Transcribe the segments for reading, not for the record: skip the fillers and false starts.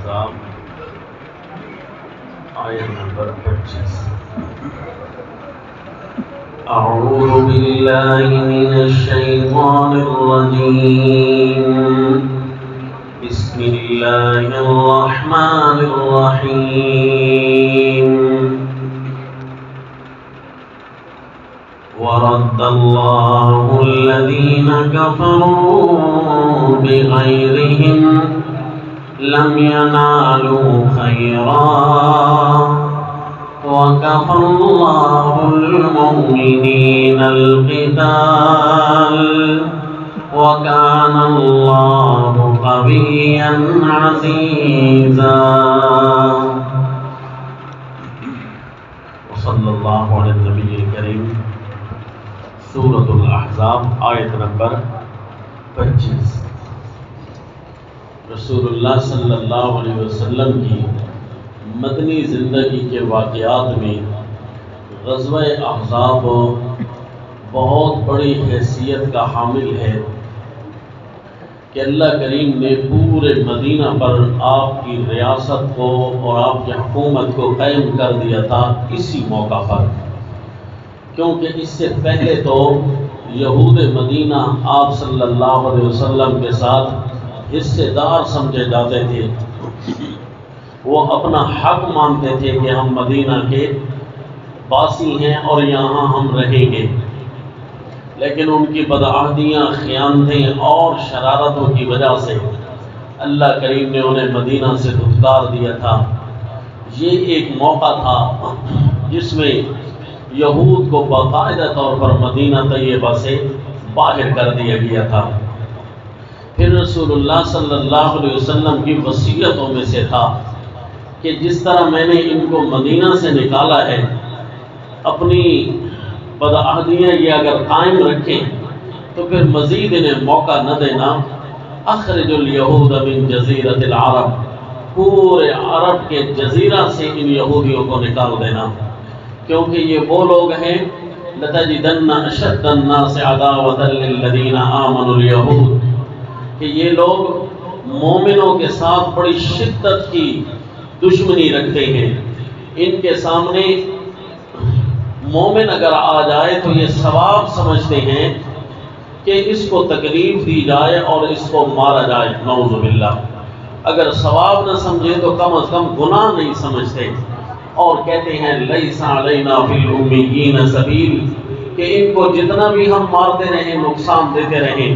الاحزاب آیت نمبر 25. اعوذ باللہ من الشیطان الرجیم بسم اللہ الرحمن الرحیم. ورد اللہ الذین کفروا بغیرہم لم ينالوا خيرا وكفى الله المؤمنين القتال وكان الله قويا عزيزا. وصلى الله على النبي الكريم. سورة الاحزاب آیت نمبر 25. رسول اللہ صلی اللہ علیہ وسلم کی مدنی زندگی کے واقعات میں غزوہ احزاب بہت بڑی حیثیت کا حامل ہے کہ اللہ کریم نے پورے مدینہ پر آپ کی ریاست کو اور آپ کی حکومت کو قائم کر دیا تھا اسی موقع پر، کیونکہ اس سے پہلے تو یہود مدینہ آپ صلی اللہ علیہ وسلم کے ساتھ حصے دار سمجھے جاتے تھے. وہ اپنا حق مانتے تھے کہ ہم مدینہ کے باسی ہیں اور یہاں ہم رہیں گے، لیکن ان کی بدعہدیاں، خیانتیں اور شرارتوں کی وجہ سے اللہ کریم نے انہیں مدینہ سے دھتکار دیا تھا. یہ ایک موقع تھا جس میں یہود کو باقاعدہ طور پر مدینہ طیبہ سے باہر کر دیا گیا تھا. پھر رسول اللہ صلی اللہ علیہ وسلم کی وصیتوں میں سے تھا کہ جس طرح میں نے ان کو مدینہ سے نکالا ہے، اپنی بدعہدیاں یہ اگر قائم رکھیں تو پھر مزید انہیں موقع نہ دینا. اخرج الیہود من جزیرۃ العرب، پورے عرب کے جزیرہ سے ان یہودیوں کو نکال دینا، کیونکہ یہ وہ لوگ ہیں لتجدن اشد الناس عداوۃ للذین آمنوا الیہود، کہ یہ لوگ مومنوں کے ساتھ بڑی شدت کی دشمنی رکھتے ہیں. ان کے سامنے مومن اگر آ جائے تو یہ ثواب سمجھتے ہیں کہ اس کو تکلیف دی جائے اور اس کو مارا جائے، نعوذ باللہ. اگر ثواب نہ سمجھے تو کم از کم گناہ نہیں سمجھتے، اور کہتے ہیں لیس علینا فی الامیین سبیل، کہ ان کو جتنا بھی ہم مارتے رہیں، نقصان دیتے رہیں،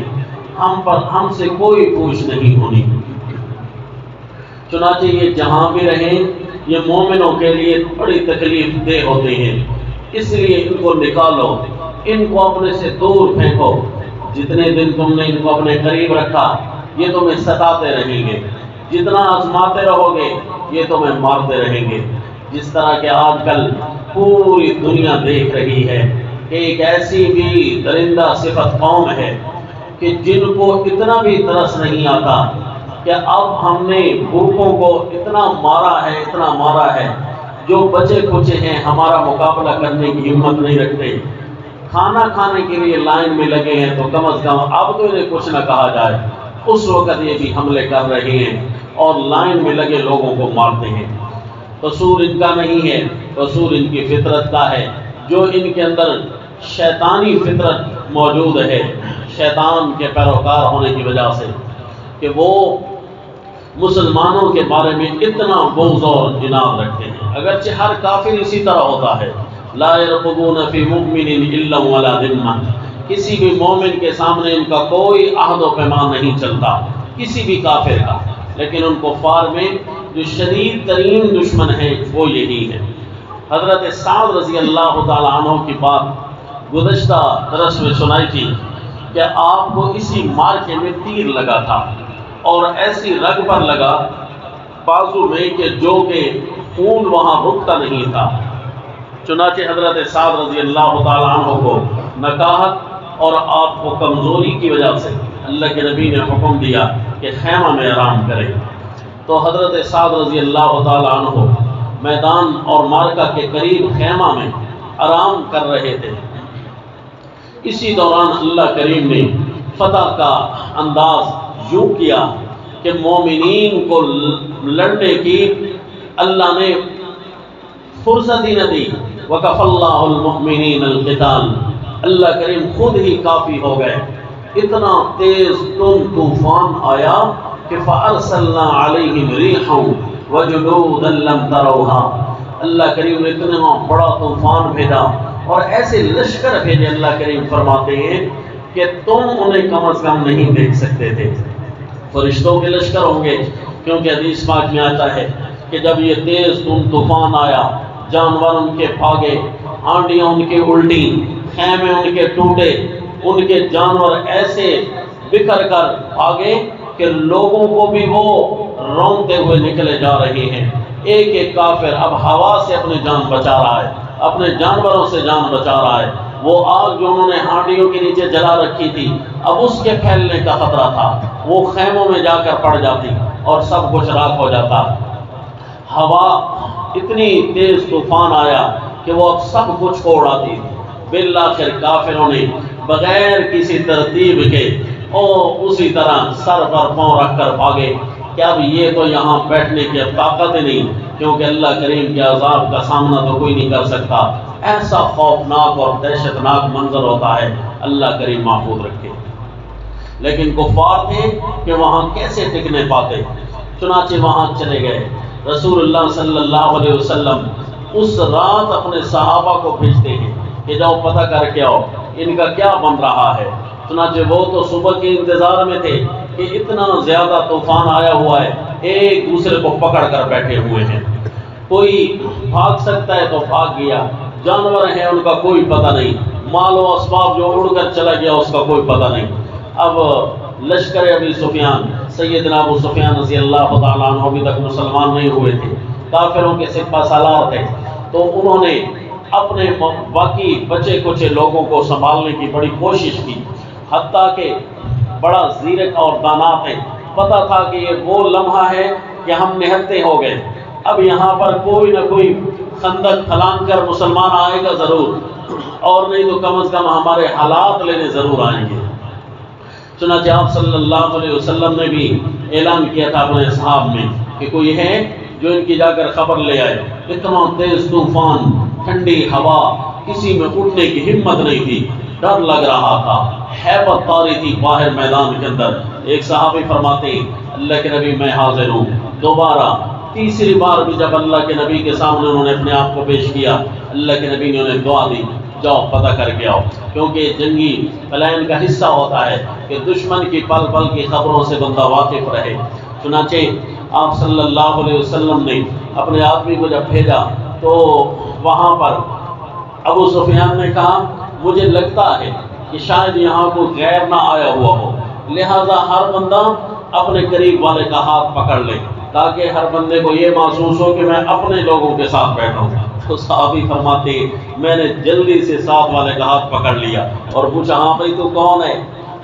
ہم سے کوئی پوچھ نہیں ہونی. چنانچہ یہ جہاں بھی رہیں یہ مومنوں کے لیے بڑی تکلیف دہ ہوتے ہیں، اس لیے ان کو نکالو، ان کو اپنے سے دور پھینکو. جتنے دن تم نے ان کو اپنے قریب رکھا یہ تمہیں ستاتے رہیں گے، جتنا آزماتے رہو گے یہ تمہیں مارتے رہیں گے. جس طرح کہ آج کل پوری دنیا دیکھ رہی ہے کہ ایک ایسی بھی درندہ صفت قوم ہے کہ جن کو اتنا بھی ترس نہیں آتا کہ اب ہم نے بھوکوں کو اتنا مارا ہے، جو بچے کچے ہیں ہمارا مقابلہ کرنے کی ہمت نہیں رکھتے. کھانا کھانے کے لیے لائن میں لگے ہیں تو کم از کم اب تو انہیں کچھ نہ کہا جائے، اس وقت یہ بھی حملے کر رہے ہیں اور لائن میں لگے لوگوں کو مارتے ہیں. قصور ان کا نہیں ہے، قصور ان کی فطرت کا ہے، جو ان کے اندر شیطانی فطرت موجود ہے، شیطان کے پیروکار ہونے کی وجہ سے، کہ وہ مسلمانوں کے بارے میں اتنا بغض اور عناد رکھتے ہیں. اگرچہ ہر کافر اسی طرح ہوتا ہے، لا يرقبون فی مؤمن الا ولا ذمہ، کسی بھی مومن کے سامنے ان کا کوئی عہد و پیمان نہیں چلتا، کسی بھی کافر کا. لیکن ان کفار میں جو شدید ترین دشمن ہیں وہ یہی ہے. حضرت سعد رضی اللہ تعالیٰ عنہ کی بات گزشتہ درس میں سنائی تھی کہ آپ کو اسی مارکے میں تیر لگا تھا اور ایسی رگ پر لگا بازو میں کہ جو کہ خون وہاں رکتا نہیں تھا. چنانچہ حضرت سعد رضی اللہ تعالیٰ عنہ کو نکاہت اور آپ کو کمزوری کی وجہ سے اللہ کے نبی نے حکم دیا کہ خیمہ میں آرام کریں. تو حضرت سعد رضی اللہ تعالیٰ عنہ میدان اور مارکہ کے قریب خیمہ میں آرام کر رہے تھے. اسی دوران اللہ کریم نے فتح کا انداز یوں کیا کہ مومنین کو لڑنے کی اللہ نے فرصت ہی نہ دی۔ وَكَفَى اللَّهُ الْمُؤْمِنِينَ الْقِتَالَ، اللہ کریم خود ہی کافی ہو گئے۔ اتنا تیز طوفان آیا کہ فَأَرْسَلْنَا عَلَيْهِمْ رِيحًا وَجُنُودًا لَمْ تَرَوْهَا، اللہ کریم نے اتنا بڑا طوفان بھیجا اور ایسے لشکر بھیجے، اللہ کریم فرماتے ہیں کہ تم انہیں کم از کم نہیں دیکھ سکتے تھے۔ فرشتوں کے لشکر ہوں گے، کیونکہ حدیث پاک میں آتا ہے کہ جب یہ تیز طوفان آیا، جانور ان کے بھاگے، آنڈیاں ان کے الٹی، خیمے ان کے ٹوٹے، ان کے جانور ایسے بکھر کر بھاگے کہ لوگوں کو بھی وہ رونتے ہوئے نکلے جا رہے ہیں۔ ایک ایک کافر اب ہوا سے اپنی جان بچا رہا ہے، اپنے جانوروں سے جان بچا رہا ہے۔ وہ آگ جو انہوں نے ہانڈیوں کے نیچے جلا رکھی تھی، اب اس کے پھیلنے کا خطرہ تھا، وہ خیموں میں جا کر پڑ جاتی اور سب کچھ راکھ ہو جاتا۔ ہوا اتنی تیز طوفان آیا کہ وہ اب سب کچھ کو اڑاتی تھی۔ بالآخر کافروں نے بغیر کسی ترتیب کے اور اسی طرح سر پر پاؤں رکھ کر بھاگے کہ اب یہ تو یہاں بیٹھنے کی اب طاقت ہی نہیں، کیونکہ اللہ کریم کے عذاب کا سامنا تو کوئی نہیں کر سکتا۔ ایسا خوفناک اور دہشتناک منظر ہوتا ہے، اللہ کریم محفوظ رکھے۔ لیکن کفار تھے کہ وہاں کیسے ٹکنے پاتے، چنانچہ وہاں چلے گئے۔ رسول اللہ صلی اللہ علیہ وسلم اس رات اپنے صحابہ کو بھیجتے ہیں کہ جاؤ پتہ کر کے آؤ ان کا کیا بن رہا ہے۔ چنانچہ وہ تو صبح کے انتظار میں تھے کہ اتنا زیادہ طوفان آیا ہوا ہے، ایک دوسرے کو پکڑ کر بیٹھے ہوئے ہیں۔ کوئی بھاگ سکتا ہے تو بھاگ گیا، جانور ہیں ان کا کوئی پتہ نہیں، مال و اسباب جو اڑ کر چلا گیا اس کا کوئی پتہ نہیں۔ اب لشکر ابی سفیان، سیدنا ابو سفیان رضی اللہ تعالیٰ عنہ ابھی تک مسلمان نہیں ہوئے تھے، کافروں کے سپہ سالار تھے، تو انہوں نے اپنے باقی بچے کچے لوگوں کو سنبھالنے کی بڑی کوشش کی، حتیٰ کہ بڑا زیرک اور دانا تھے، پتہ تھا کہ یہ وہ لمحہ ہے کہ ہم نہتے ہو گئے، اب یہاں پر کوئی نہ کوئی خندق پھلانگ کر مسلمان آئے گا ضرور، اور نہیں تو کم از کم ہمارے حالات لینے ضرور آئیں گے۔ چنانچہ آپ صلی اللہ علیہ وسلم نے بھی اعلان کیا تھا اپنے اصحاب میں کہ کوئی ہے جو ان کی جا کر خبر لے آئے۔ اتنا تیز طوفان، ٹھنڈی ہوا، کسی میں اٹھنے کی ہمت نہیں تھی، ڈر لگ رہا تھا، ہیبت طاری تھی باہر میدان کے اندر۔ ایک صحابی فرماتے ہیں اللہ کے نبی میں حاضر ہوں۔ دوبارہ تیسری بار بھی جب اللہ کے نبی کے سامنے انہوں نے اپنے آپ کو پیش کیا، اللہ کے نبی نے انہیں دعا دی، جاؤ پتہ کر کے آؤ، کیونکہ جنگی پلان کا حصہ ہوتا ہے کہ دشمن کی پل پل کی خبروں سے بندہ واقف رہے۔ چنانچہ آپ صلی اللہ علیہ وسلم نے اپنے آدمی کو جب بھیجا تو وہاں پر ابو سفیان نے کہا مجھے لگتا ہے کہ شاید یہاں کوئی غیر نہ آیا ہوا ہو، لہذا ہر بندہ اپنے قریب والے کا ہاتھ پکڑ لے تاکہ ہر بندے کو یہ محسوس ہو کہ میں اپنے لوگوں کے ساتھ بیٹھا ہوں۔ تو صحابی فرماتے میں نے جلدی سے ساتھ والے کا ہاتھ پکڑ لیا اور پوچھا ہاں بھائی تو کون ہے؟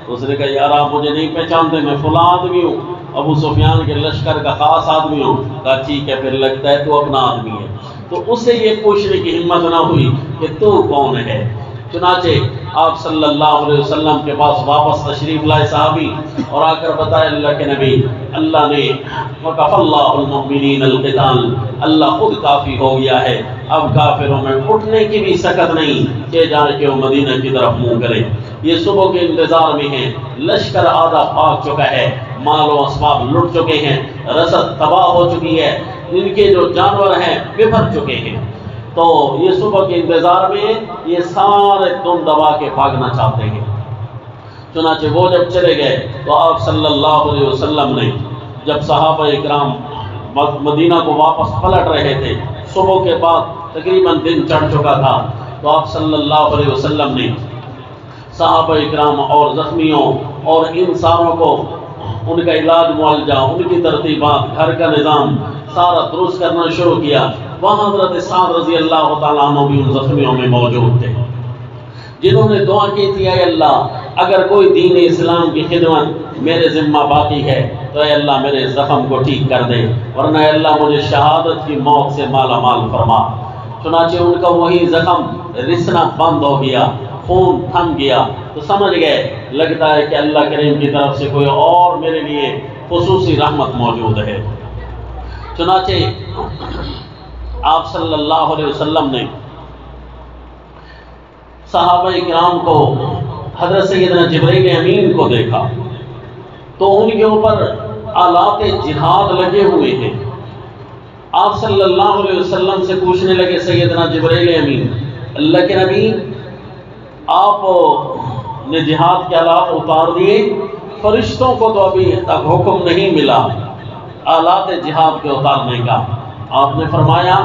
اس نے کہا یار آپ مجھے نہیں پہچانتے، میں فلاں آدمی ہوں، ابو سفیان کے لشکر کا خاص آدمی ہوں۔ کہا ٹھیک ہے، پھر لگتا ہے تو اپنا آدمی ہے۔ تو اسے یہ پوچھنے کی ہمت نہ ہوئی کہ تو کون ہے۔ چنانچہ آپ صلی اللہ علیہ وسلم کے پاس واپس تشریف لائے صحابی اور آ کر بتایا اللہ کے نبی اللہ نے وَكَفَى اللَّهُ الْمُؤْمِنِينَ الْقِتَالَ، اللہ خود کافی ہو گیا ہے، اب کافروں میں اٹھنے کی بھی سکت نہیں کہ جان کے وہ مدینہ کی طرف منہ کرے۔ یہ صبح کے انتظار میں ہیں، لشکر آدھا بھاگ چکا ہے، مال و اسباب لٹ چکے ہیں، رسد تباہ ہو چکی ہے، ان کے جو جانور ہیں بکھر چکے ہیں، تو یہ صبح کے انتظار میں یہ سارے دم دبا کے بھاگنا چاہتے ہیں۔ چنانچہ وہ جب چلے گئے تو آپ صلی اللہ علیہ وسلم نے جب صحابہ اکرام مدینہ کو واپس پلٹ رہے تھے، صبح کے بعد تقریباً دن چڑھ چکا تھا، تو آپ صلی اللہ علیہ وسلم نے صحابہ اکرام اور زخمیوں اور ان ساروں کو ان کا علاج معالجہ، ان کی ترتیبات، گھر کا نظام سارا درست کرنا شروع کیا۔ وہاں حضرت سعد رضی اللہ تعالیٰ عنہ بھی ان زخمیوں میں موجود تھے، جنہوں نے دعا کی تھی اے اللہ اگر کوئی دین اسلام کی خدمت میرے ذمہ باقی ہے تو اے اللہ میرے زخم کو ٹھیک کر دے، ورنہ اے اللہ مجھے شہادت کی موت سے مالا مال فرما۔ چنانچہ ان کا وہی زخم رسنا بند ہو گیا، خون تھم گیا، تو سمجھ گئے لگتا ہے کہ اللہ کریم کی طرف سے کوئی اور میرے لیے خصوصی رحمت موجود ہے۔ چنانچہ آپ صلی اللہ علیہ وسلم نے صحابہ کرام کو حضرت سیدنا جبرائیل امین کو دیکھا تو ان کے اوپر آلات جہاد لگے ہوئے ہیں۔ آپ صلی اللہ علیہ وسلم سے پوچھنے لگے سیدنا جبرائیل امین، اللہ کے نبی آپ نے جہاد کے آلات اتار دیے، فرشتوں کو تو ابھی تک حکم نہیں ملا آلات جہاد کے اتارنے کا۔ آپ نے فرمایا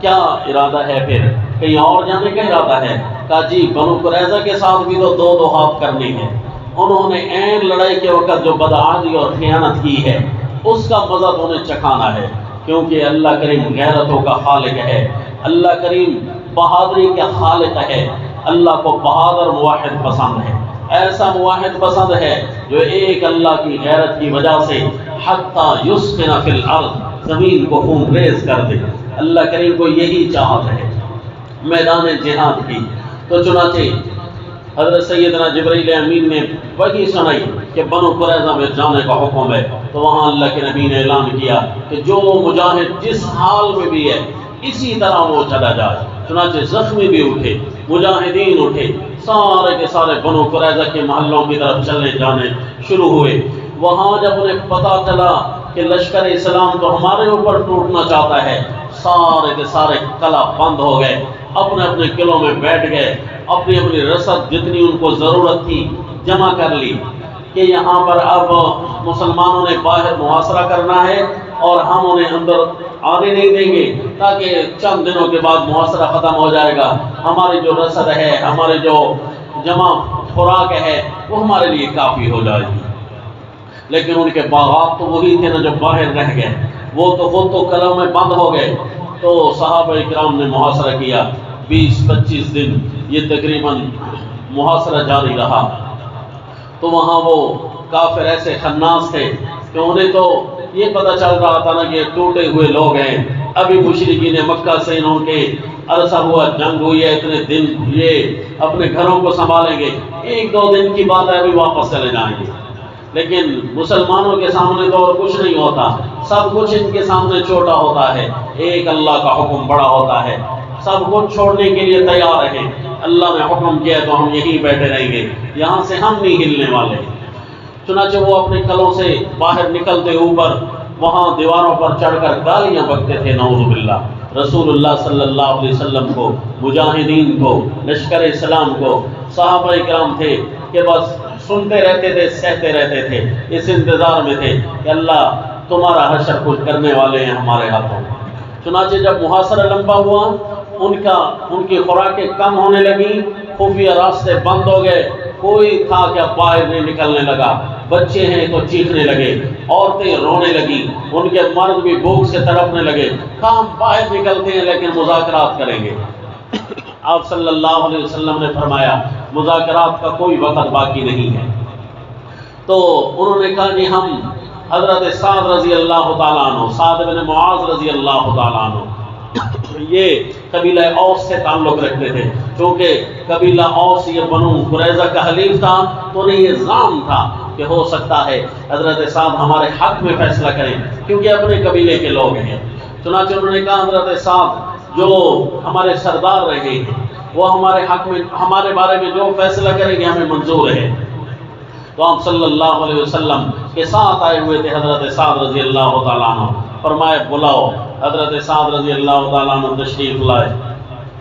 کیا ارادہ ہے، پھر کہیں اور جانے کا ارادہ ہے؟ کہا جی بنو قریظہ کے ساتھ بھی تو دو ہاتھ کرنی ہے۔ انہوں نے عین لڑائی کے وقت جو بدعادی اور خیانت کی ہے اس کا مزہ تو انہیں چکھانا ہے، کیونکہ اللہ کریم غیرتوں کا خالق ہے، اللہ کریم بہادری کا خالق ہے۔ اللہ کو بہادر موحد پسند ہے، ایسا موحد پسند ہے جو ایک اللہ کی غیرت کی وجہ سے حتی یسکن فی الارض، زمین کو خون ریز کر دے۔ اللہ کریم کو یہی چاہت ہے میدان جہاد کی۔ تو چنانچہ حضرت سیدنا جبرائیل امین نے وحی سنائی کہ بنو قریظہ میں جانے کا حکم ہے، تو وہاں اللہ کے نبی نے اعلان کیا کہ جو مجاہد جس حال میں بھی ہے اسی طرح وہ چلا جائے۔ چنانچہ زخمی بھی اٹھے، مجاہدین اٹھے، سارے کے سارے بنو قریظہ کے محلوں کی طرف چلنے جانے شروع ہوئے۔ وہاں جب انہیں پتا چلا کہ لشکر اسلام تو ہمارے اوپر ٹوٹنا چاہتا ہے، سارے کے سارے قلعہ بند ہو گئے، اپنے اپنے قلعوں میں بیٹھ گئے، اپنی اپنی رسد جتنی ان کو ضرورت تھی جمع کر لی کہ یہاں پر اب مسلمانوں نے باہر محاصرہ کرنا ہے اور ہم انہیں اندر آنے نہیں دیں گے، تاکہ چند دنوں کے بعد محاصرہ ختم ہو جائے گا، ہماری جو رسد ہے، ہمارے جو جمع خوراک ہے وہ ہمارے لیے کافی ہو جائے گی۔ لیکن ان کے باغات تو وہی تھے نا جو باہر رہ گئے، وہ تو قلعوں میں بند ہو گئے۔ تو صحابہ کرام نے محاصرہ کیا 20-25 دن، یہ تقریباً محاصرہ جاری رہا۔ تو وہاں وہ کافر ایسے خناس تھے کہ انہیں تو یہ پتہ چل رہا تھا نا کہ ٹوٹے ہوئے لوگ ہیں، ابھی مشرکین مکہ سے انہوں کے عرصہ ہوا، جنگ ہوئی ہے، اتنے دن یہ اپنے گھروں کو سنبھالیں گے، 1-2 دن کی بات ہے، ابھی واپس چلے جائیں گے۔ لیکن مسلمانوں کے سامنے تو اور کچھ نہیں ہوتا، سب کچھ ان کے سامنے چھوٹا ہوتا ہے، ایک اللہ کا حکم بڑا ہوتا ہے، سب کچھ چھوڑنے کے لیے تیار ہیں۔ اللہ نے حکم کیا تو ہم یہیں بیٹھے رہیں گے، یہاں سے ہم نہیں ہلنے والے۔ چنانچہ وہ اپنے قلعوں سے باہر نکلتے اوپر وہاں دیواروں پر چڑھ کر گالیاں بکتے تھے، نعوذ باللہ، رسول اللہ صلی اللہ علیہ وسلم کو، مجاہدین کو، لشکر اسلام کو۔ صحابہ کرام تھے کہ بس سنتے رہتے تھے، سہتے رہتے تھے، اس انتظار میں تھے کہ اللہ تمہارا حشر کچھ کرنے والے ہیں ہمارے ہاتھوں۔ چنانچہ جب محاصرہ لمبا ہوا، ان کی خوراکیں کم ہونے لگی، خفیہ راستے بند ہو گئے، کوئی تھا کہ اب باہر نہیں نکلنے لگا، بچے ہیں تو چیخنے لگے، عورتیں رونے لگی، ان کے مرد بھی بھوک سے تڑپنے لگے، کام باہر نکلتے ہیں لیکن مذاکرات کریں گے۔ آپ صلی اللہ علیہ وسلم نے فرمایا مذاکرات کا کوئی وقت باقی نہیں ہے۔ تو انہوں نے کہا جی ہم حضرت سعد رضی اللہ تعالیٰ عنہ، سعد بن معاذ رضی اللہ تعالیٰ عنہ، یہ قبیلہ اوس سے تعلق رکھتے تھے، کیونکہ قبیلہ اوس یہ بنو قریظہ کا حلیف تھا، تو انہیں یہ ظن تھا کہ ہو سکتا ہے حضرت سعد ہمارے حق میں فیصلہ کریں، کیونکہ اپنے قبیلے کے لوگ ہیں۔ چنانچہ انہوں نے کہا حضرت سعد جو ہمارے سردار رہے ہیں وہ ہمارے حق میں، ہمارے بارے میں جو فیصلہ کریں گے ہمیں منظور ہے۔ تو آپ صلی اللہ علیہ وسلم کے ساتھ آئے ہوئے تھے حضرت سعد رضی اللہ تعالیٰ عنہ، فرمایا بلاؤ۔ حضرت سعد رضی اللہ تعالیٰ عنہ تشریف لائے،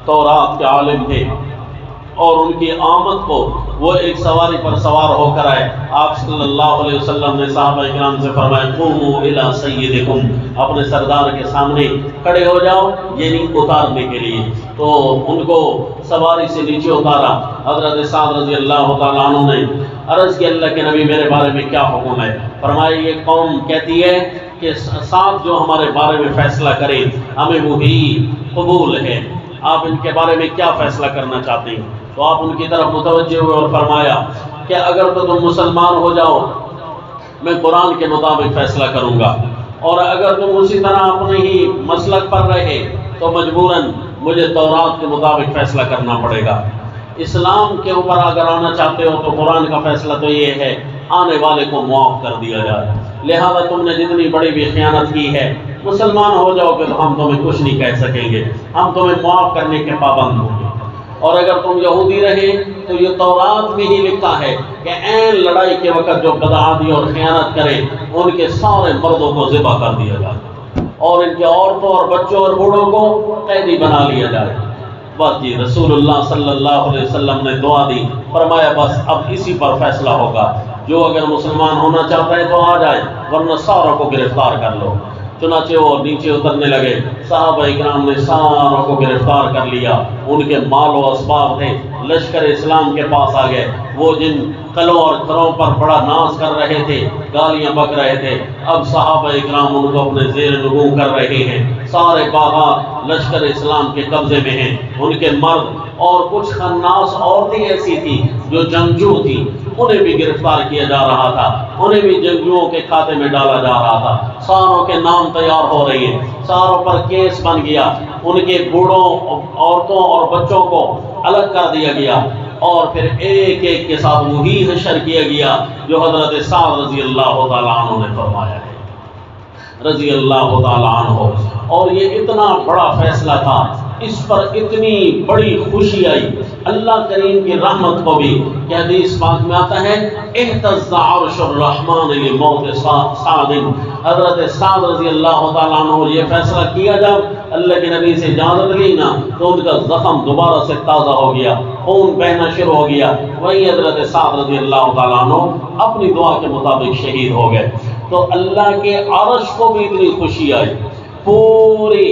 تورات کے عالم تھے، اور ان کی آمد کو وہ ایک سواری پر سوار ہو کر آئے۔ آپ صلی اللہ علیہ وسلم نے صحابہ کرام سے فرمایا قوموا الی سیدکم، اپنے سردار کے سامنے کھڑے ہو جاؤ، یعنی اتارنے کے لیے۔ تو ان کو سواری سے نیچے اتارا۔ حضرت سعد رضی اللہ تعالیٰ عنہ نے عرض کی اللہ کے نبی میرے بارے میں کیا حکم ہے؟ فرمایا یہ قوم کہتی ہے کہ سعد جو ہمارے بارے میں فیصلہ کرے ہمیں وہی قبول ہے، آپ ان کے بارے میں کیا فیصلہ کرنا چاہتے ہیں؟ تو آپ ان کی طرف متوجہ ہوئے اور فرمایا کہ اگر تو تم مسلمان ہو جاؤ میں قرآن کے مطابق فیصلہ کروں گا، اور اگر تم اسی طرح اپنے ہی مسلک پر رہے تو مجبوراً مجھے تورات کے مطابق فیصلہ کرنا پڑے گا۔ اسلام کے اوپر اگر آنا چاہتے ہو تو قرآن کا فیصلہ تو یہ ہے آنے والے کو معاف کر دیا جائے، لہذا تم نے جتنی بڑی بھی خیانت کی ہے مسلمان ہو جاؤ کہ تو ہم تمہیں کچھ نہیں کہہ سکیں گے، ہم تمہیں معاف کرنے کے پابند ہوں گے۔ اور اگر تم یہودی رہے تو یہ تورات میں ہی لکھا ہے کہ عین لڑائی کے وقت جو بدعادی اور خیانت کرے ان کے سارے مردوں کو ذبح کر دیا جائے اور ان کے عورتوں اور بچوں اور بوڑھوں کو قیدی بنا لیا جائے۔ بس جی رسول اللہ صلی اللہ علیہ وسلم نے دعا دی، فرمایا بس اب اسی پر فیصلہ ہوگا، جو اگر مسلمان ہونا چاہتا ہے تو آ جائے ورنہ ساروں کو گرفتار کر لو۔ چنانچہ وہ نیچے اترنے لگے، صحابہ اکرام نے ساروں کو گرفتار کر لیا، ان کے مال و اسباب تھے لشکر اسلام کے پاس آ گئے، وہ جن قلعوں اور گھروں پر بڑا ناز کر رہے تھے، گالیاں بک رہے تھے، اب صحابہ اکرام ان کو اپنے زیر نگوں کر رہے ہیں، سارے باغات لشکر اسلام کے قبضے میں ہیں، ان کے مرد اور کچھ خناس عورتیں ایسی تھی جو جنگجو تھی انہیں بھی گرفتار کیا جا رہا تھا، انہیں بھی جنگجوؤں کے کھاتے میں ڈالا جا رہا تھا، ساروں کے نام تیار ہو رہی ہیں، ساروں پر کیس بن گیا، ان کے بوڑھوں عورتوں اور بچوں کو الگ کر دیا گیا اور پھر ایک ایک کے ساتھ وہی حشر کیا گیا جو حضرت سعد رضی اللہ تعالیٰ عنہ نے فرمایا ہے، رضی اللہ تعالیٰ عنہ۔ اور یہ اتنا بڑا فیصلہ تھا، اس پر اتنی بڑی خوشی آئی اللہ کریم کی رحمت کو بھی کہ حدیث پاک میں آتا ہے اہتز عرش الرحمن لموت سعد، حضرت سعد رضی اللہ تعالیٰ عنہ یہ فیصلہ کیا جب اللہ کے نبی سے اجازت لی نا تو ان کا زخم دوبارہ سے تازہ ہو گیا، خون بہنا شروع ہو گیا، وہی حضرت سعد رضی اللہ تعالیٰ عنہ اپنی دعا کے مطابق شہید ہو گئے۔ تو اللہ کے عرش کو بھی اتنی خوشی آئی، پوری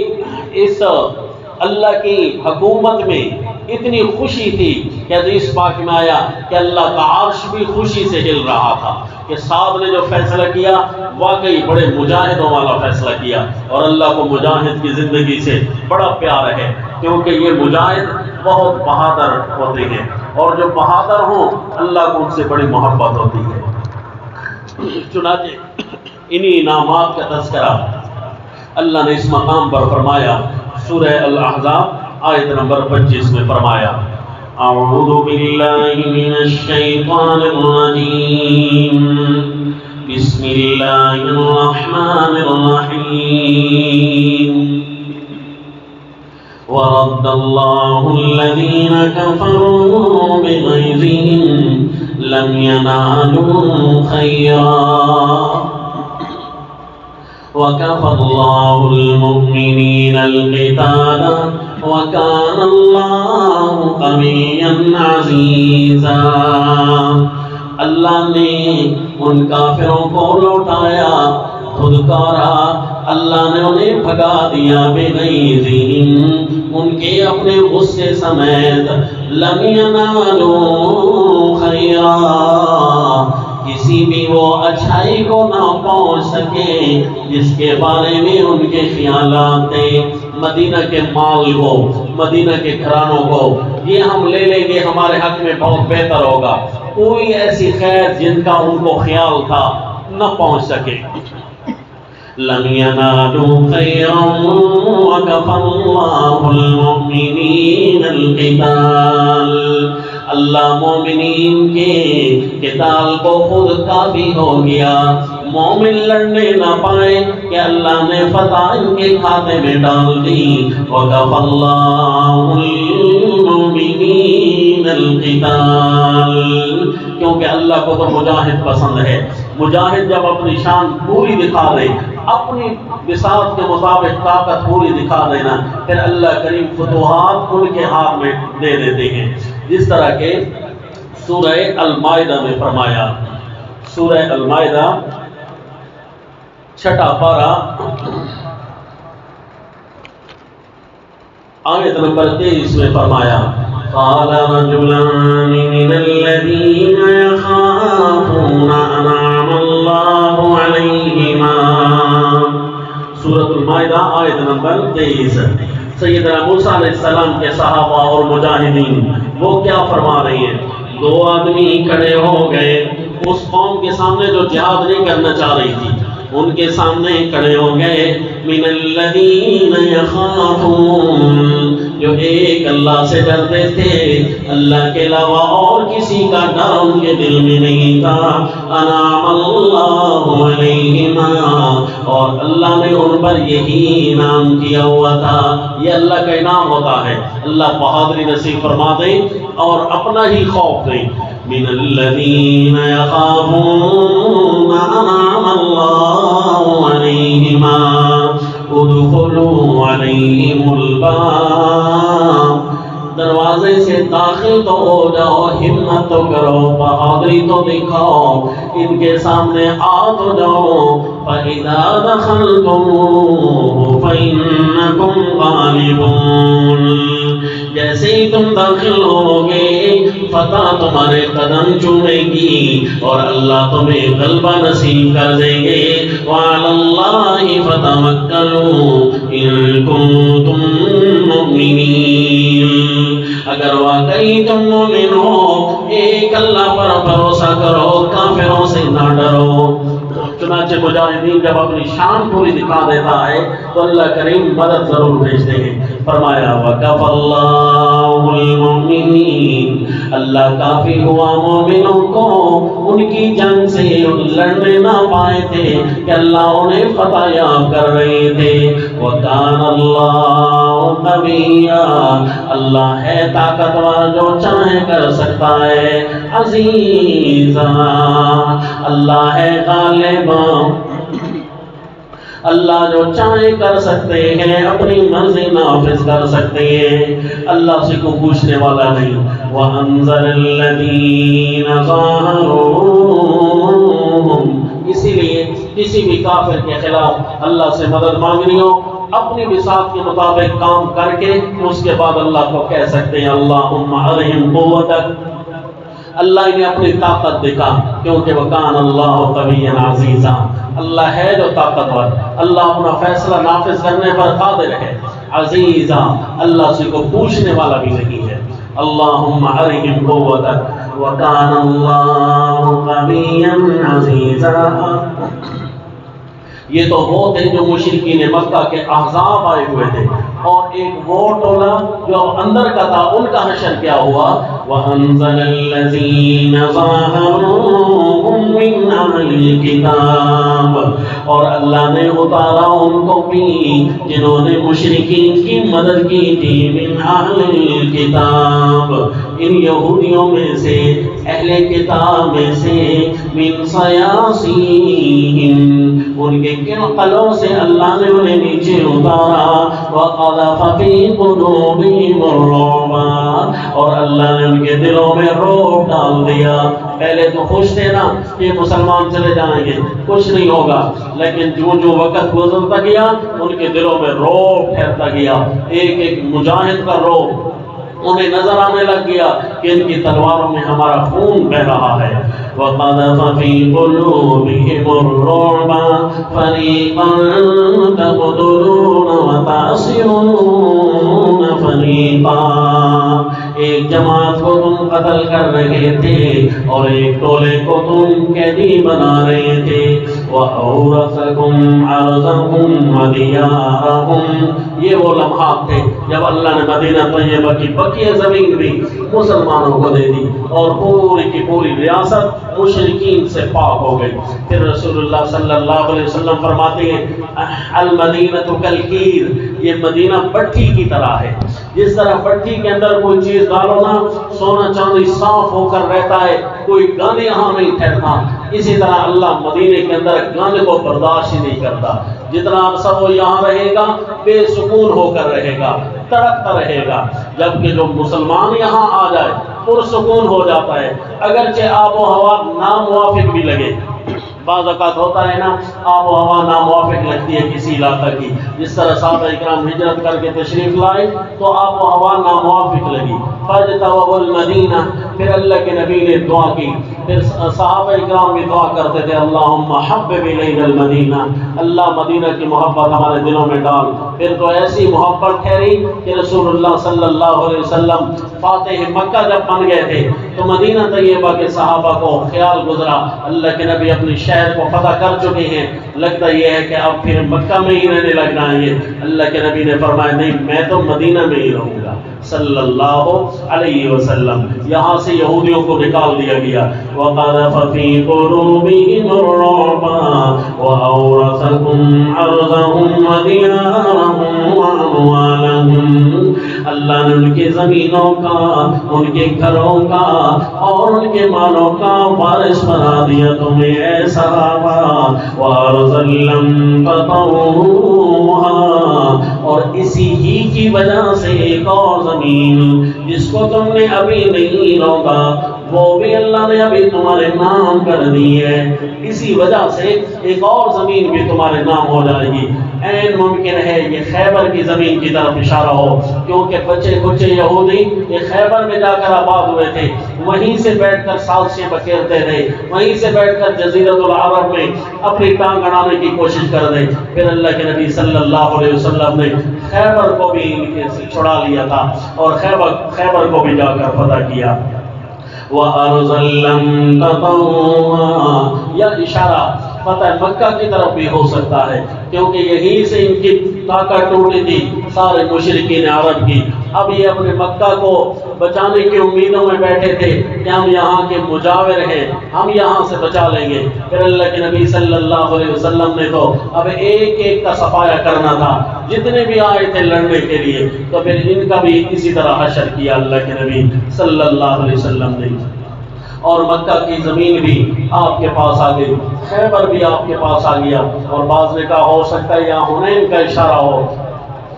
اس اللہ کی حکومت میں اتنی خوشی تھی کہ حدیث پاک میں آیا کہ اللہ کا عرش بھی خوشی سے ہل رہا تھا کہ سعد نے جو فیصلہ کیا واقعی بڑے مجاہدوں والا فیصلہ کیا، اور اللہ کو مجاہد کی زندگی سے بڑا پیار ہے کیونکہ یہ مجاہد بہت بہادر ہوتے ہیں، اور جو بہادر ہوں اللہ کو ان سے بڑی محبت ہوتی ہے۔ چنانچہ انہی انعامات کا تذکرہ اللہ نے اس مقام پر فرمایا، سورہ الاحزاب آیت نمبر 25 میں فرمایا اعوذ باللہ من الشیطان الرجیم بسم اللہ الرحمن الرحیم ورد اللہ الذین کفروا بغیظہم لم ینالوا خیرا وَكَفَى اللَّهُ الْمُؤْمِنِينَ الْقِتَالَ وَكَانَ اللَّهُ قَوِيًّا عَزِيزًا۔ اللہ نے ان کافروں کو لوٹایا، دھتکارا، اللہ نے انہیں بھگا دیا بِغَیظِہِم ان کے اپنے غصے سمیت، لَمْ يَنَالُوا خَیْرًا کسی بھی وہ اچھائی کو نہ پہنچ سکے جس کے بارے میں ان کے خیالات تھے، مدینہ کے مال کو، مدینہ کے گھرانوں کو، یہ ہم لے لیں گے ہمارے حق میں بہت بہتر ہوگا، کوئی ایسی خیر جن کا ان کو خیال تھا نہ پہنچ سکے۔ لَمْ يَنَالُوا خَيْرًا وَكَفَى اللَّهُ الْمُؤْمِنِينَ الْقِتَالَ اللہ مومنین کے قتال کو خود کافی ہو گیا، مومن لڑنے نہ پائے کہ اللہ نے فتح ان کے کھاتے میں ڈال دی۔ وَكَفَى اللَّهُ الْمُؤْمِنِينَ الْقِتَالَ کیونکہ اللہ کو تو مجاہد پسند ہے، مجاہد جب اپنی شان پوری دکھا دے، اپنی بساط کے مطابق طاقت پوری دکھا دینا، پھر اللہ کریم فتوحات ان کے ہاتھ میں دے دیتے ہیں، جس طرح کہ سورہ المائدہ میں فرمایا، سورہ المائدہ 6 پارہ آیت نمبر 23 میں فرمایا قال رجلان من الذين يخافون انعم الله عليهما سورۃ المائدہ آیت نمبر 23۔ سیدنا موسیٰ علیہ السلام کے صحابہ اور مجاہدین وہ کیا فرما رہے ہیں؟ دو آدمی کھڑے ہو گئے اس قوم کے سامنے جو جہاد نہیں کرنا چاہ رہی تھی، ان کے سامنے کھڑے ہو گئے، من الذین یخافون جو ایک اللہ سے ڈرتے تھے، اللہ کے علاوہ اور کسی کا ڈر ان کے دل میں نہیں تھا۔ انعم اللہ علیہما، اور اللہ نے ان پر یہی انعام کیا ہوا تھا۔ یہ اللہ کا انعام ہوتا ہے، اللہ بہادری نصیب فرما دے اور اپنا ہی خوف دے۔ من الذین یخافون انعم اللہ علیہما ادخلوا علیہم الباب، دروازے سے داخل تو ہو جاؤ، ہمت تو کرو، بہادری تو دکھاؤ، ان کے سامنے آ تو جاؤ۔ فَإِذَا دَخَلْتُمُوهُ فَإِنَّكُمْ غَالِبُونَ، جیسے ہی تم داخل ہوگے فتح تمہارے قدم چومے گی اور اللہ تمہیں غلبہ نصیب کر دیں گے۔ وَعَلَى اللَّهِ فَتَوَكَّلُوا إِن كُنتُم مُّؤْمِنِينَ، اگر واقعی تم مومن ہو ایک اللہ پر بھروسہ کرو، کافروں سے نہ ڈرو۔ چنانچہ مجاہدین جب اپنی شان پوری دکھا دیتا ہے تو اللہ کریم مدد ضرور بھیجتے ہیں۔ فرمایا وَكَفَى اللَّهُ الْمُؤْمِنِينَ، اللہ کافی ہوا مومنوں کو، ان کی جنگ سے لڑنے نہ پائے تھے کہ اللہ انہیں فتح یاب کر رہے تھے۔ وَكَانَ اللَّهُ قَوِيًّا، اللہ ہے طاقتور جو چاہے کر سکتا ہے۔ عزیزا، اللہ ہے غالب، اللہ جو چاہے کر سکتے ہیں، اپنی مرضی نافذ کر سکتے ہیں، اللہ سے کوئی پوچھنے والا نہیں۔ وَأَنزَلَ الَّذِينَ ظَاهَرُوهُمْ، اسی لیے کسی بھی کافر کے خلاف اللہ سے مدد مانگنی ہو، اپنی بساط کے مطابق کام کر کے اس کے بعد اللہ کو کہہ سکتے ہیں اللہم علیہم قوتک، اللہ انہیں اپنی طاقت دکھا، کیونکہ وکان اللہ قویا عزیزا، اللہ ہے جو طاقتور، اللہ اپنا فیصلہ نافذ کرنے پر قادر ہے۔ عزیزا، اللہ سے کو پوچھنے والا بھی نہیں ہے۔ اللہم علیہم قوتک وکان اللہ قویا عزیزا۔ یہ تو وہ تھے جو مشرکین مکہ کے احزاب آئے ہوئے تھے، اور ایک وہ ٹولہ جو اندر کا تھا ان کا حشر کیا ہوا؟ وَأَنزَلَ الَّذِينَ ظَاهَرُوهُمْ مِنْ أَهْلِ الْكِتَابِ، اور اللہ نے اتارا ان کو بھی جنہوں نے مشرکین کی مدد کی تھی، من اہل الکتاب، ان یہودیوں میں سے، اہل کتاب میں سے، من صیاصیہم، ان کے قلعوں سے اللہ نے انہیں نیچے اتارا۔ وَقَذَفَ فِي قُلُوبِهِمُ الرُّعْبَ، اور اللہ نے ان کے دلوں میں رعب ڈال دیا۔ پہلے تو خوش تھے نا کہ مسلمان چلے جائیں گے، کچھ نہیں ہوگا، لیکن جو وقت گزرتا گیا ان کے دلوں میں رعب ٹھہرتا گیا، ایک ایک مجاہد کا رعب انہیں نظر آنے لگ گیا کہ ان کی تلواروں میں ہمارا خون بہ رہا ہے۔ وَقَذَفَ فِي قُلُوبِهِمُ الرُّعْبَ فَرِيقًا تَقْتُلُونَ وَتَأْسِرُونَ فَرِيقًا، ایک جماعت کو تم قتل کر رہے تھے اور ایک ٹولے کو تم قیدی بنا رہے تھے۔ وَأَوْرَثَكُمْ عَرْضَهُمْ وَدِيَارَهُمْ، یہ وہ لمحات تھے جب اللہ نے مدینہ طیبہ کی بقیہ زمین بھی مسلمانوں کو دے دی اور پوری کی پوری ریاست مشرکین سے پاک ہو گئی۔ پھر رسول اللہ صلی اللہ علیہ وسلم فرماتے ہیں المدینہ کالکیر، یہ مدینہ بٹھی کی طرح ہے، جس طرح بٹھی کے اندر کوئی چیز ڈالو نا سونا چاندی صاف ہو کر رہتا ہے، کوئی گند یہاں نہیں ٹھہرتا، اسی طرح اللہ مدینے کے اندر گند کو برداشت ہی نہیں کرتا۔ جتنا عرصہ وہ یہاں رہے گا بے سکون ہو کر رہے گا، تڑپتا رہے گا، جبکہ جو مسلمان یہاں آ جائے پرسکون ہو جاتا ہے، اگرچہ آب و ہوا ناموافق بھی لگے۔ بعض اوقات ہوتا ہے نا آب و ہوا ناموافق لگتی ہے کسی علاقہ کی، جس طرح صحابہ اکرام ہجرت کر کے تشریف لائے تو آب و ہوا ناموافق لگی، فاجتووا المدینہ، پھر اللہ کے نبی نے دعا کی، پھر صحابہ اکرام بھی دعا کرتے تھے اللہم حبب الینا المدینہ، اللہ مدینہ کی محبت ہمارے دلوں میں ڈال۔ پھر تو ایسی محبت ٹھہری کہ رسول اللہ صلی اللہ علیہ وسلم فاتح مکہ جب بن گئے تھے تو مدینہ طیبہ کے صحابہ کو خیال گزرا اللہ کے نبی اپنی شہر کو فتح کر چکے ہیں، لگتا یہ ہے کہ اب پھر مکہ میں ہی رہنے لگ جائیں گے۔ اللہ کے نبی نے فرمایا نہیں، میں تو مدینہ میں ہی رہوں گا صلی اللہ علیہ وسلم۔ یہاں سے یہودیوں کو نکال دیا گیا۔ وَقَذَفَ فِي قُلُوبِهِمُ الرُّعْبَ وَأَوْرَثَكُمْ أَرْضَهُمْ وَدِيَارَهُمْ وَأَمْوَالَهُمْ، اللہ نے ان کی زمینوں کا، ان کے گھروں کا اور ان کے مالوں کا وارث بنا دیا تمہیں اے صحابہ۔ وَأَرْضًا لَّمْ تَطَئُوهَا، اور اسی ہی کی وجہ سے ایک اور زمین جس کو تم نے ابھی نہیں روکا وہ بھی اللہ نے ابھی تمہارے نام کر دی ہے، اسی وجہ سے ایک اور زمین بھی تمہارے نام ہو جائے گی۔ این ممکن ہے یہ خیبر کی زمین کی طرف اشارہ ہو، کیونکہ بچے کچے یہودی یہ خیبر میں جا کر آباد ہوئے تھے، وہیں سے بیٹھ کر سازشیں بکھیرتے تھے، وہیں سے بیٹھ کر جزیرۃ العرب میں اپنی ٹانگ اڑانے کی کوشش کر رہے۔ پھر اللہ کے نبی صلی اللہ علیہ وسلم نے خیبر کو بھی ان کے سے چھڑا لیا تھا اور خیبر کو بھی جا کر فتح کیا۔ وَأَرْضًا لَّمْ تَطَئُوهَا، یا اشارہ فتح مکہ کی طرف بھی ہو سکتا ہے، کیونکہ یہیں سے ان کی طاقت ٹوٹی تھی سارے مشرکین عرب کی۔ اب یہ اپنے مکہ کو بچانے کی امیدوں میں بیٹھے تھے کہ ہم یہاں کے مجاور ہیں، ہم یہاں سے بچا لیں گے۔ پھر اللہ کے نبی صلی اللہ علیہ وسلم نے تو اب ایک ایک کا صفایا کرنا تھا، جتنے بھی آئے تھے لڑنے کے لیے، تو پھر ان کا بھی اسی طرح حشر کیا اللہ کے نبی صلی اللہ علیہ وسلم نے۔ اور مکہ کی زمین بھی آپ کے پاس آ گئی، خیبر بھی آپ کے پاس آ گیا، اور بعض نے کہا ہو سکتا ہے یہاں حنین کا اشارہ ہو،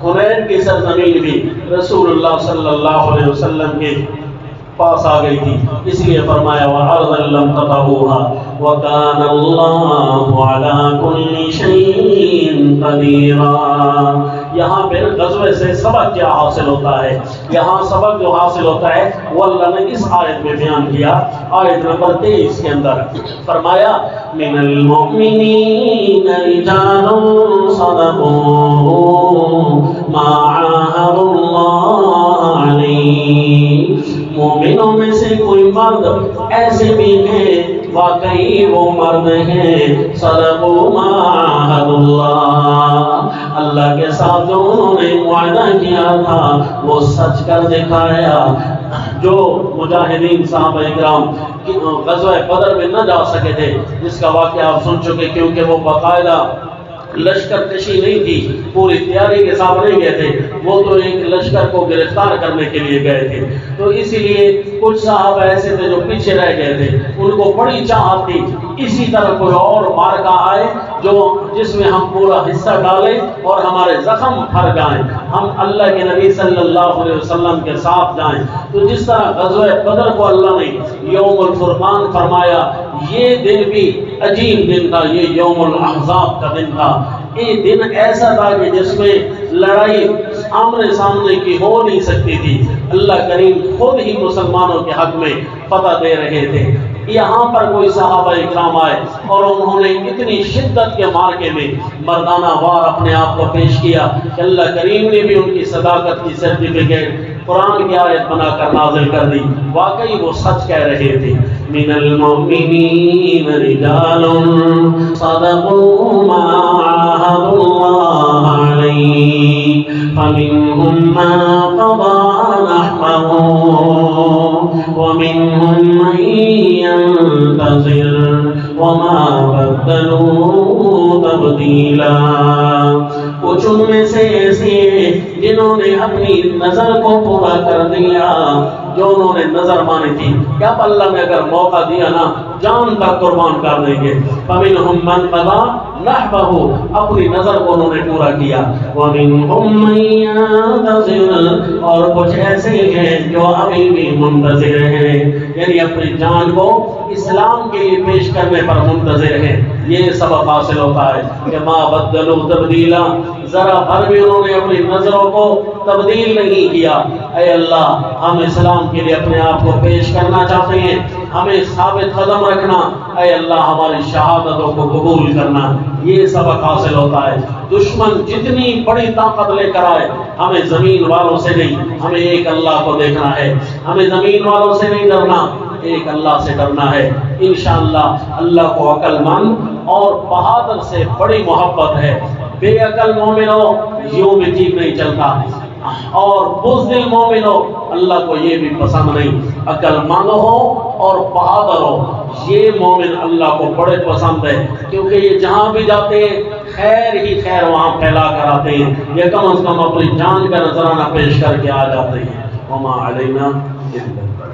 حنین کی سرزمین بھی رسول اللہ صلی اللہ علیہ وسلم کے پاس آ گئی تھی، اس لیے فرمایا وَأَرْضًا لَّمْ تَطَئُوهَا وَكَانَ اللَّهُ عَلَىٰ كُلِّ شَيْءٍ قَدِيرًا۔ یہاں پھر غزوے سے سبق کیا حاصل ہوتا ہے؟ یہاں سبق جو حاصل ہوتا ہے وہ اللہ نے اس آیت میں بیان کیا، آیت نمبر 23 کے اندر فرمایا مِنَ الْمُؤْمِنِينَ رِجَالٌ صَدَقُوا مَا عَاهَدُوا اللَّهَ عَلَيْهِ، مومنوں میں سے کوئی مرد ایسے بھی ہیں، واقعی وہ مرد ہیں صدقوا ما عاهدوا اللہ، اللہ کے ساتھ جو انہوں نے معاہدہ کیا تھا وہ سچ کر دکھایا۔ جو مجاہدین صحابہ اکرام غزوہ بدر میں نہ جا سکے تھے، جس کا واقعہ آپ سن چکے، کیونکہ وہ باقاعدہ لشکر کشی نہیں تھی، پوری تیاری کے ساتھ نہیں گئے تھے، وہ تو ایک لشکر کو گرفتار کرنے کے لیے گئے تھے، تو اسی لیے کچھ صحابہ ایسے تھے جو پیچھے رہ گئے تھے، ان کو بڑی چاہت تھی اسی طرح کوئی اور مارکہ آئے جس میں ہم پورا حصہ ڈالیں اور ہمارے زخم بھر جائیں، ہم اللہ کے نبی صلی اللہ علیہ وسلم کے ساتھ جائیں۔ تو جس طرح غزوہ بدر کو اللہ نے یوم الفرقان فرمایا، یہ دن بھی عجیب دن تھا، یہ یوم الاحزاب کا دن تھا۔ یہ دن ایسا تھا کہ جس میں لڑائی آمنے سامنے کی ہو نہیں سکتی تھی، اللہ کریم خود ہی مسلمانوں کے حق میں فتح دے رہے تھے۔ یہاں پر کوئی صحابہ اکرام آئے اور انہوں نے اتنی شدت کے مارکے میں مردانہ وار اپنے آپ کو پیش کیا کہ اللہ کریم نے بھی ان کی صداقت کی سرٹیفکیٹ قرآن کی آیت بنا کر نازل کر دی، واقعی وہ سچ کہہ رہے تھے۔ من المؤمنین رجال صدقوا ما عاهدوا اللہ علیہ فمنهم من قضى نحبه ومنهم من ينتظر وما بدلوا تبدیلا۔ کچھ ان میں سے ایسے جنہوں نے اپنی نظر کو پورا کر دیا، جو انہوں نے نظر مانی تھی کہ اب اللہ نے اگر موقع دیا نا جان کا قربان کر دیں گے، فمنهم من قضى نحبه، اپنی نظر کو انہوں نے پورا کیا، ومنهم من ينتظر، اور کچھ ایسے ہیں جو ابھی بھی منتظر ہیں، یعنی اپنی جان کو اسلام کے لیے پیش کرنے پر منتظر ہیں، یہ سبب حاصل ہوتا ہے کہ ما بدلوا تبدیلا، ذرا بھر بھی انہوں نے اپنی نظروں کو تبدیل نہیں کیا۔ اے اللہ ہم اسلام کے لیے اپنے آپ کو پیش کرنا چاہتے ہیں، ہمیں ثابت قدم رکھنا، اے اللہ ہماری شہادتوں کو قبول کرنا، یہ سبق حاصل ہوتا ہے۔ دشمن جتنی بڑی طاقت لے کر آئے، ہمیں زمین والوں سے نہیں، ہمیں ایک اللہ کو دیکھنا ہے، ہمیں زمین والوں سے نہیں ڈرنا، ایک اللہ سے ڈرنا ہے۔ انشاءاللہ اللہ کو عقل مند اور بہادر سے بڑی محبت ہے۔ بے عقل مومن ہو یوں بھی ٹھیک نہیں چلتا، اور بزدل مومن ہو اللہ کو یہ بھی پسند نہیں۔ عقل مند ہو اور بہادر ہو، یہ مومن اللہ کو بڑے پسند ہے، کیونکہ یہ جہاں بھی جاتے ہیں خیر ہی خیر وہاں پھیلا کر آتے ہیں، یہ کم از کم اپنی جان کا نذرانہ پیش کر کے آ جاتے ہیں۔ وما علینا الا